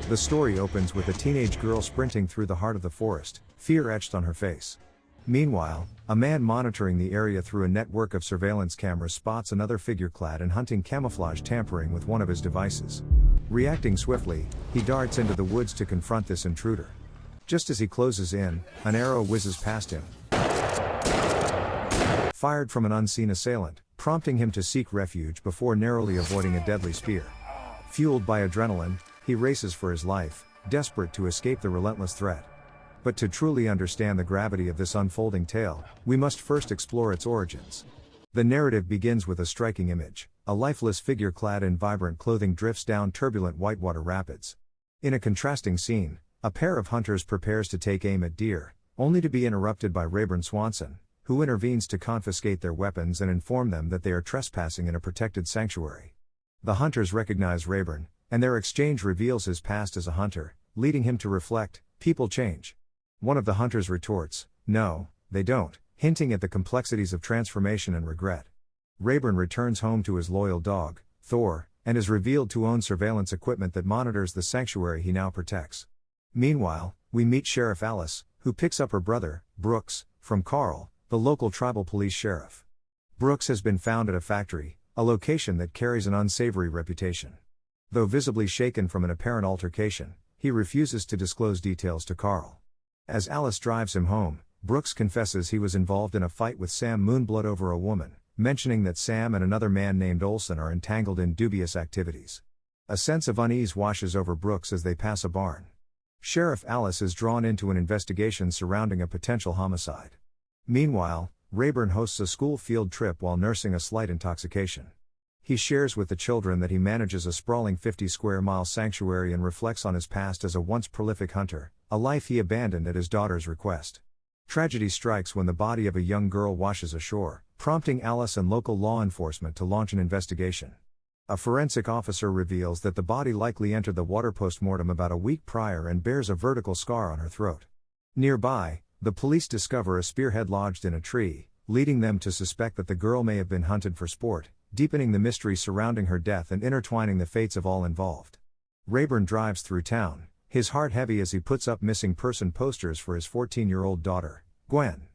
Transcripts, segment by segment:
The story opens with a teenage girl sprinting through the heart of the forest, fear etched on her face. Meanwhile, a man monitoring the area through a network of surveillance cameras spots another figure clad in hunting camouflage tampering with one of his devices. Reacting swiftly, he darts into the woods to confront this intruder. Just as he closes in, an arrow whizzes past him, fired from an unseen assailant, prompting him to seek refuge before narrowly avoiding a deadly spear. Fueled by adrenaline, he races for his life, desperate to escape the relentless threat. But to truly understand the gravity of this unfolding tale, we must first explore its origins. The narrative begins with a striking image. A lifeless figure clad in vibrant clothing drifts down turbulent whitewater rapids. In a contrasting scene, a pair of hunters prepares to take aim at deer, only to be interrupted by Rayburn Swanson, who intervenes to confiscate their weapons and inform them that they are trespassing in a protected sanctuary. The hunters recognize Rayburn, and their exchange reveals his past as a hunter, leading him to reflect, people change. One of the hunters retorts, no, they don't, hinting at the complexities of transformation and regret. Rayburn returns home to his loyal dog, Thor, and is revealed to own surveillance equipment that monitors the sanctuary he now protects. Meanwhile, we meet Sheriff Alice, who picks up her brother, Brooks, from Carl, the local tribal police sheriff. Brooks has been found at a factory, a location that carries an unsavory reputation. Though visibly shaken from an apparent altercation, he refuses to disclose details to Carl. As Alice drives him home, Brooks confesses he was involved in a fight with Sam Moonblood over a woman, mentioning that Sam and another man named Olson are entangled in dubious activities. A sense of unease washes over Brooks as they pass a barn. Sheriff Alice is drawn into an investigation surrounding a potential homicide. Meanwhile, Rayburn hosts a school field trip while nursing a slight intoxication. He shares with the children that he manages a sprawling 50-square-mile sanctuary and reflects on his past as a once prolific hunter, a life he abandoned at his daughter's request. Tragedy strikes when the body of a young girl washes ashore, prompting Alice and local law enforcement to launch an investigation. A forensic officer reveals that the body likely entered the water post-mortem about a week prior and bears a vertical scar on her throat. Nearby, the police discover a spearhead lodged in a tree, leading them to suspect that the girl may have been hunted for sport, deepening the mystery surrounding her death and intertwining the fates of all involved. Rayburn drives through town, his heart heavy as he puts up missing person posters for his 14-year-old daughter, Gwen.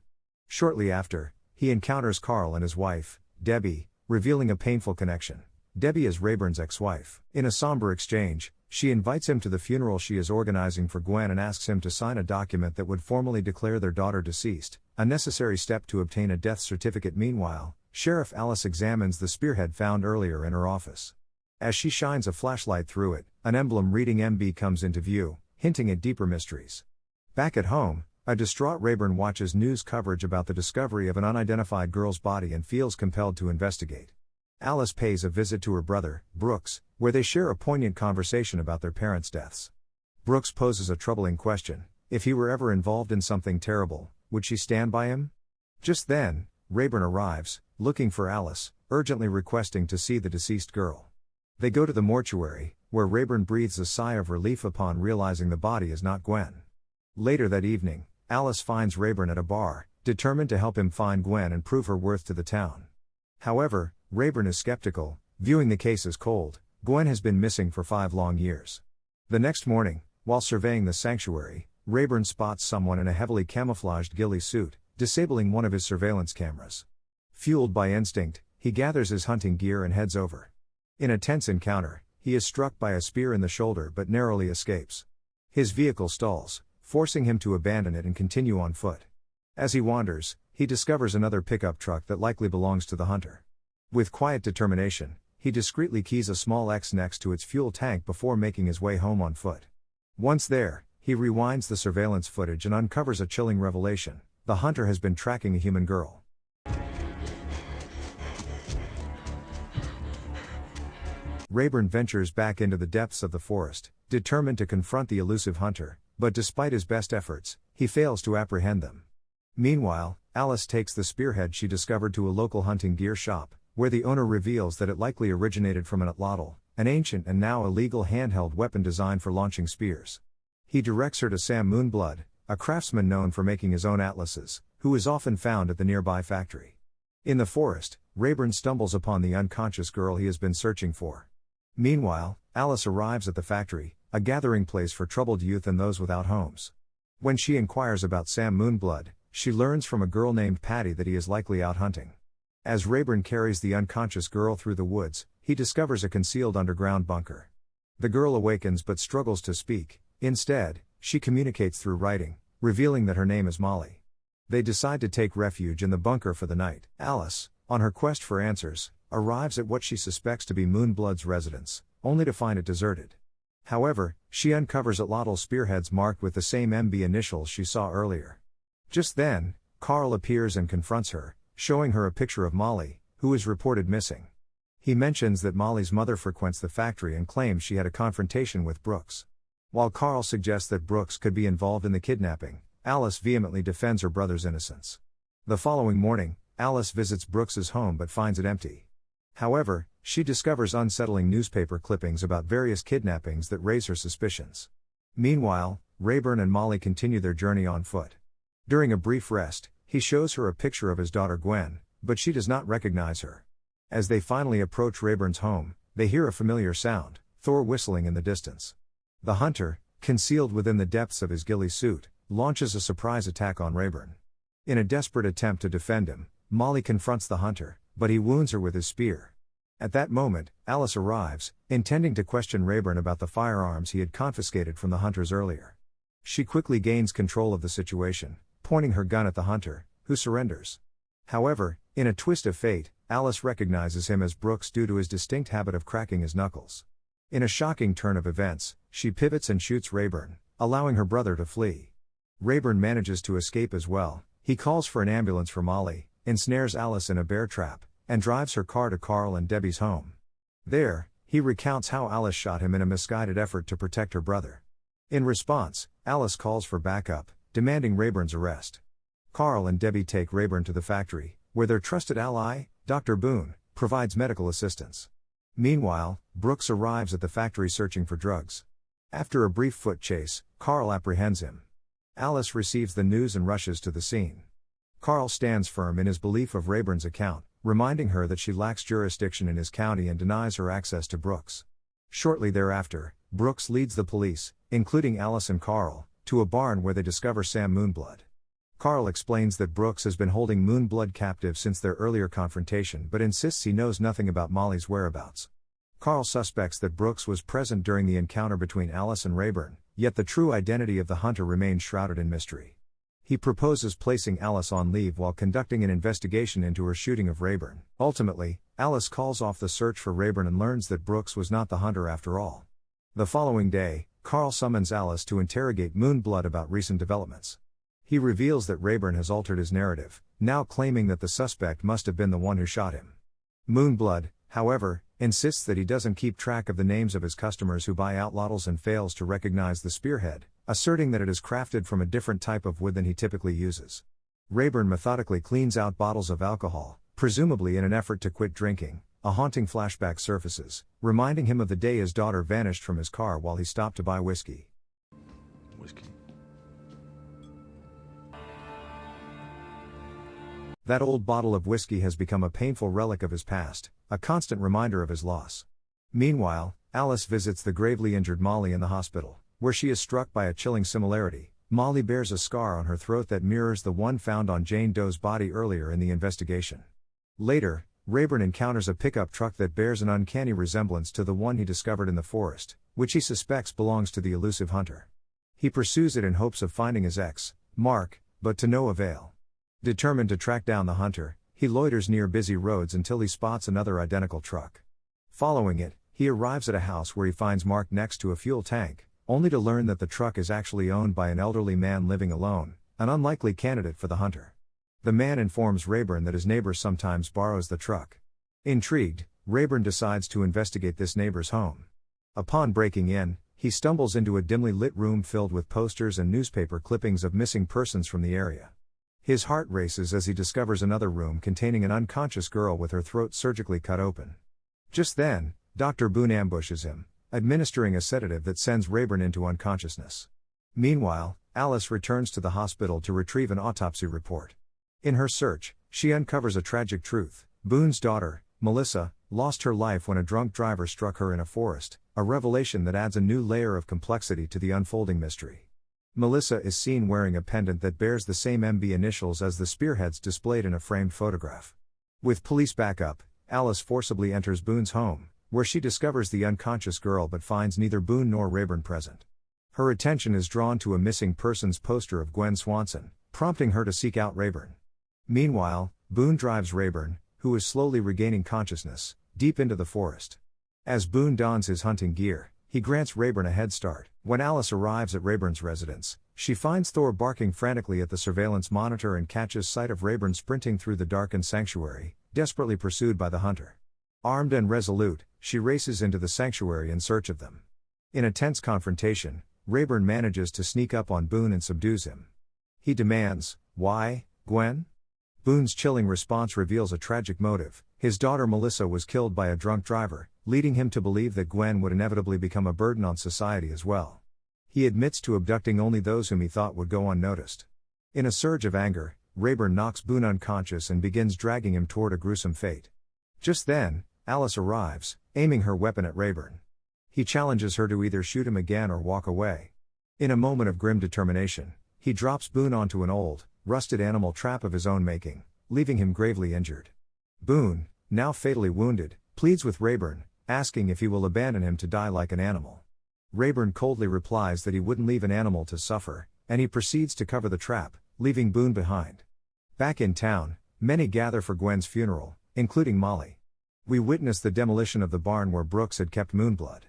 Shortly after, he encounters Carl and his wife, Debbie, revealing a painful connection. Debbie is Rayburn's ex-wife. In a somber exchange, she invites him to the funeral she is organizing for Gwen and asks him to sign a document that would formally declare their daughter deceased, a necessary step to obtain a death certificate. Meanwhile, Sheriff Alice examines the spearhead found earlier in her office. As she shines a flashlight through it, an emblem reading MB comes into view, hinting at deeper mysteries. Back at home, a distraught Rayburn watches news coverage about the discovery of an unidentified girl's body and feels compelled to investigate. Alice pays a visit to her brother, Brooks, where they share a poignant conversation about their parents' deaths. Brooks poses a troubling question: if he were ever involved in something terrible, would she stand by him? Just then, Rayburn arrives, looking for Alice, urgently requesting to see the deceased girl. They go to the mortuary, where Rayburn breathes a sigh of relief upon realizing the body is not Gwen. Later that evening, Alice finds Rayburn at a bar, determined to help him find Gwen and prove her worth to the town. However, Rayburn is skeptical, viewing the case as cold. Gwen has been missing for 5 long years. The next morning, while surveying the sanctuary, Rayburn spots someone in a heavily camouflaged ghillie suit, disabling one of his surveillance cameras. Fueled by instinct, he gathers his hunting gear and heads over. In a tense encounter, he is struck by a spear in the shoulder but narrowly escapes. His vehicle stalls, forcing him to abandon it and continue on foot. As he wanders, he discovers another pickup truck that likely belongs to the hunter. With quiet determination, he discreetly keys a small X next to its fuel tank before making his way home on foot. Once there, he rewinds the surveillance footage and uncovers a chilling revelation: the hunter has been tracking a human girl. Rayburn ventures back into the depths of the forest, determined to confront the elusive hunter, but despite his best efforts, he fails to apprehend them. Meanwhile, Alice takes the spearhead she discovered to a local hunting gear shop, where the owner reveals that it likely originated from an atlatl, an ancient and now illegal handheld weapon designed for launching spears. He directs her to Sam Moonblood, a craftsman known for making his own atlases, who is often found at the nearby factory. In the forest, Rayburn stumbles upon the unconscious girl he has been searching for. Meanwhile, Alice arrives at the factory, a gathering place for troubled youth and those without homes. When she inquires about Sam Moonblood, she learns from a girl named Patty that he is likely out hunting. As Rayburn carries the unconscious girl through the woods, he discovers a concealed underground bunker. The girl awakens but struggles to speak. Instead, she communicates through writing, revealing that her name is Molly. They decide to take refuge in the bunker for the night. Alice, on her quest for answers, arrives at what she suspects to be Moonblood's residence, only to find it deserted. However, she uncovers atlatl spearheads marked with the same MB initials she saw earlier. Just then, Carl appears and confronts her, showing her a picture of Molly, who is reported missing. He mentions that Molly's mother frequents the factory and claims she had a confrontation with Brooks. While Carl suggests that Brooks could be involved in the kidnapping, Alice vehemently defends her brother's innocence. The following morning, Alice visits Brooks's home but finds it empty. However, she discovers unsettling newspaper clippings about various kidnappings that raise her suspicions. Meanwhile, Rayburn and Molly continue their journey on foot. During a brief rest, he shows her a picture of his daughter Gwen, but she does not recognize her. As they finally approach Rayburn's home, they hear a familiar sound, Thor whistling in the distance. The hunter, concealed within the depths of his ghillie suit, launches a surprise attack on Rayburn. In a desperate attempt to defend him, Molly confronts the hunter, but he wounds her with his spear. At that moment, Alice arrives, intending to question Rayburn about the firearms he had confiscated from the hunters earlier. She quickly gains control of the situation, pointing her gun at the hunter, who surrenders. However, in a twist of fate, Alice recognizes him as Brooks due to his distinct habit of cracking his knuckles. In a shocking turn of events, she pivots and shoots Rayburn, allowing her brother to flee. Rayburn manages to escape as well. He calls for an ambulance for Molly, ensnares Alice in a bear trap, and drives her car to Carl and Debbie's home. There, he recounts how Alice shot him in a misguided effort to protect her brother. In response, Alice calls for backup, demanding Rayburn's arrest. Carl and Debbie take Rayburn to the factory, where their trusted ally, Dr. Boone, provides medical assistance. Meanwhile, Brooks arrives at the factory searching for drugs. After a brief foot chase, Carl apprehends him. Alice receives the news and rushes to the scene. Carl stands firm in his belief of Rayburn's account, reminding her that she lacks jurisdiction in his county and denies her access to Brooks. Shortly thereafter, Brooks leads the police, including Alice and Carl, to a barn where they discover Sam Moonblood. Carl explains that Brooks has been holding Moonblood captive since their earlier confrontation but insists he knows nothing about Molly's whereabouts. Carl suspects that Brooks was present during the encounter between Alice and Rayburn, yet the true identity of the hunter remains shrouded in mystery. He proposes placing Alice on leave while conducting an investigation into her shooting of Rayburn. Ultimately, Alice calls off the search for Rayburn and learns that Brooks was not the hunter after all. The following day, Carl summons Alice to interrogate Moonblood about recent developments. He reveals that Rayburn has altered his narrative, now claiming that the suspect must have been the one who shot him. Moonblood, however, insists that he doesn't keep track of the names of his customers who buy atlatls and fails to recognize the spearhead, asserting that it is crafted from a different type of wood than he typically uses. Rayburn methodically cleans out bottles of alcohol, presumably in an effort to quit drinking. A haunting flashback surfaces, reminding him of the day his daughter vanished from his car while he stopped to buy whiskey. That old bottle of whiskey has become a painful relic of his past, a constant reminder of his loss. Meanwhile, Alice visits the gravely injured Molly in the hospital, where she is struck by a chilling similarity. Molly bears a scar on her throat that mirrors the one found on Jane Doe's body earlier in the investigation. Later, Rayburn encounters a pickup truck that bears an uncanny resemblance to the one he discovered in the forest, which he suspects belongs to the elusive hunter. He pursues it in hopes of finding his ex, Mark, but to no avail. Determined to track down the hunter, he loiters near busy roads until he spots another identical truck. Following it, he arrives at a house where he finds Mark next to a fuel tank, only to learn that the truck is actually owned by an elderly man living alone, an unlikely candidate for the hunter. The man informs Rayburn that his neighbor sometimes borrows the truck. Intrigued, Rayburn decides to investigate this neighbor's home. Upon breaking in, he stumbles into a dimly lit room filled with posters and newspaper clippings of missing persons from the area. His heart races as he discovers another room containing an unconscious girl with her throat surgically cut open. Just then, Dr. Boone ambushes him, administering a sedative that sends Rayburn into unconsciousness. Meanwhile, Alice returns to the hospital to retrieve an autopsy report. In her search, she uncovers a tragic truth. Boone's daughter, Melissa, lost her life when a drunk driver struck her in a forest, a revelation that adds a new layer of complexity to the unfolding mystery. Melissa is seen wearing a pendant that bears the same MB initials as the spearheads displayed in a framed photograph. With police backup, Alice forcibly enters Boone's home, where she discovers the unconscious girl but finds neither Boone nor Rayburn present. Her attention is drawn to a missing persons poster of Gwen Swanson, prompting her to seek out Rayburn. Meanwhile, Boone drives Rayburn, who is slowly regaining consciousness, deep into the forest. As Boone dons his hunting gear, he grants Rayburn a head start. When Alice arrives at Rayburn's residence, she finds Thor barking frantically at the surveillance monitor and catches sight of Rayburn sprinting through the darkened sanctuary, desperately pursued by the hunter. Armed and resolute, she races into the sanctuary in search of them. In a tense confrontation, Rayburn manages to sneak up on Boone and subdues him. He demands, "Why, Gwen?" Boone's chilling response reveals a tragic motive. His daughter Melissa was killed by a drunk driver, leading him to believe that Gwen would inevitably become a burden on society as well. He admits to abducting only those whom he thought would go unnoticed. In a surge of anger, Rayburn knocks Boone unconscious and begins dragging him toward a gruesome fate. Just then, Alice arrives, aiming her weapon at Rayburn. He challenges her to either shoot him again or walk away. In a moment of grim determination, he drops Boone onto an old, rusted animal trap of his own making, leaving him gravely injured. Boone, now fatally wounded, pleads with Rayburn, asking if he will abandon him to die like an animal. Rayburn coldly replies that he wouldn't leave an animal to suffer, and he proceeds to cover the trap, leaving Boone behind. Back in town, many gather for Gwen's funeral, including Molly. We witness the demolition of the barn where Brooks had kept Moonblood.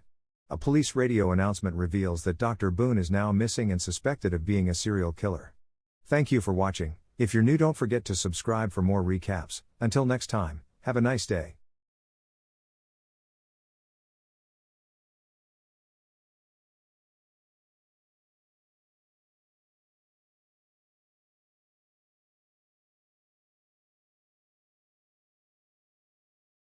A police radio announcement reveals that Dr. Boone is now missing and suspected of being a serial killer. Thank you for watching. If you're new, don't forget to subscribe for more recaps. Until next time, have a nice day.